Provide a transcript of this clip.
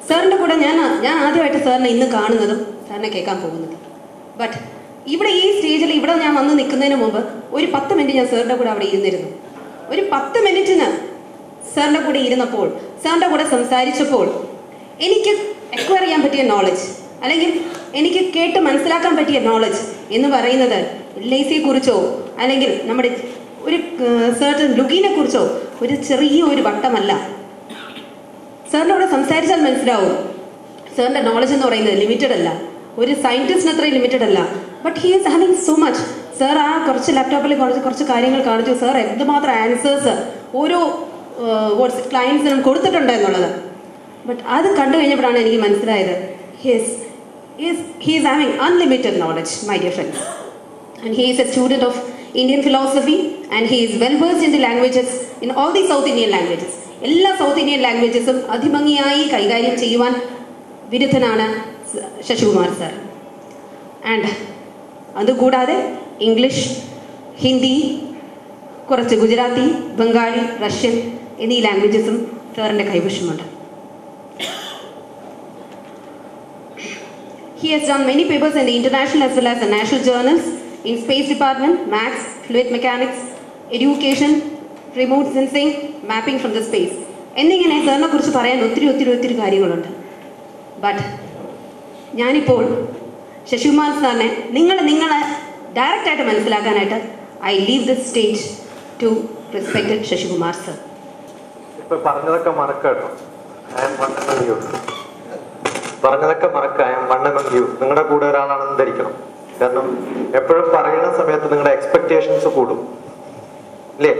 സാറിൻ്റെ കൂടെ ഞാൻ ആദ്യമായിട്ട് സാറിനെ ഇന്ന് കാണുന്നതും സാറിനെ കേൾക്കാൻ പോകുന്നത്. ബട്ട് ഇവിടെ ഈ സ്റ്റേജിൽ ഇവിടെ ഞാൻ വന്ന് നിൽക്കുന്നതിന് മുമ്പ് ഒരു 10 മിനിറ്റ് ഞാൻ സാറിൻ്റെ കൂടെ അവിടെ ഇരുന്നിരുന്നു. ഒരു 10 മിനിറ്റിന് സാറിൻ്റെ കൂടെ ഇരുന്നപ്പോൾ, സാറിൻ്റെ കൂടെ സംസാരിച്ചപ്പോൾ എനിക്ക് അക്വയർ ചെയ്യാൻ പറ്റിയ നോളജ്, അല്ലെങ്കിൽ എനിക്ക് കേട്ട് മനസ്സിലാക്കാൻ പറ്റിയ നോളജ് എന്ന് പറയുന്നത് LIC-യെക്കുറിച്ചോ അല്ലെങ്കിൽ നമ്മുടെ ഒരു സർട്ടൻ ലുക്കിനെ കുറിച്ചോ ഒരു ചെറിയ ഒരു വട്ടമല്ല. സാറിൻ്റെ കൂടെ സംസാരിച്ചാൽ മനസ്സിലാവും സാറിൻ്റെ നോളജ് എന്ന് പറയുന്നത് ലിമിറ്റഡ് അല്ല, ഒരു സയൻറ്റിസ്റ്റിന് അത്രയും ലിമിറ്റഡ് അല്ല. But he is having so much. Sir ആ കുറച്ച് ലാപ്ടോപ്പിൽ കുറച്ച് കാര്യങ്ങൾ കാണിച്ചു. സാർ എന്തുമാത്രം ആൻസേഴ്സ് ഓരോ ക്ലയൻസിനും കൊടുത്തിട്ടുണ്ട് എന്നുള്ളത്. ബട്ട് അത് കണ്ടു കഴിഞ്ഞപ്പോഴാണ് എനിക്ക് മനസ്സിലായത് he is having unlimited knowledge, my dear friends. And he is a student of Indian philosophy and he is well versed in the languages, in all the South Indian languages. എല്ലാ south Indian ലാംഗ്വേജസും അതിഭംഗിയായി കൈകാര്യം ചെയ്യുവാൻ വിരുദ്ധനാണ് Sasikumar sir. And അതുകൂടാതെ English, Hindi, കുറച്ച് Gujarati, Bengali, Russian എന്നീ ലാംഗ്വേജസും സാറിൻ്റെ കൈവശമുണ്ട്. He has done many papers in the international as well as the national journals in space department, maths, fluid mechanics, education, remote sensing, mapping from the space. എന്നിങ്ങനെ സാറിനെ കുറിച്ച് പറയാൻ ഒത്തിരി കാര്യങ്ങളുണ്ട്. ബട്ട് ഞാനിപ്പോൾ ശശികുമാർ സാറിനെ നിങ്ങളെ ഡയറക്റ്റായിട്ട് മനസ്സിലാക്കാനായിട്ട് I leave this stage two respected Sasikumar sir. ഇപ്പൊ പറഞ്ഞതൊക്കെ മറക്കാട്ടോ. പറഞ്ഞതൊക്കെ മറക്കാം. നിങ്ങളുടെ കൂടെ ഒരാളാണെന്ന് ധരിക്കണം. കാരണം എപ്പോഴും പറയുന്ന സമയത്ത് നിങ്ങളുടെ എക്സ്പെക്ടേഷൻസ് കൂടും, അല്ലേ?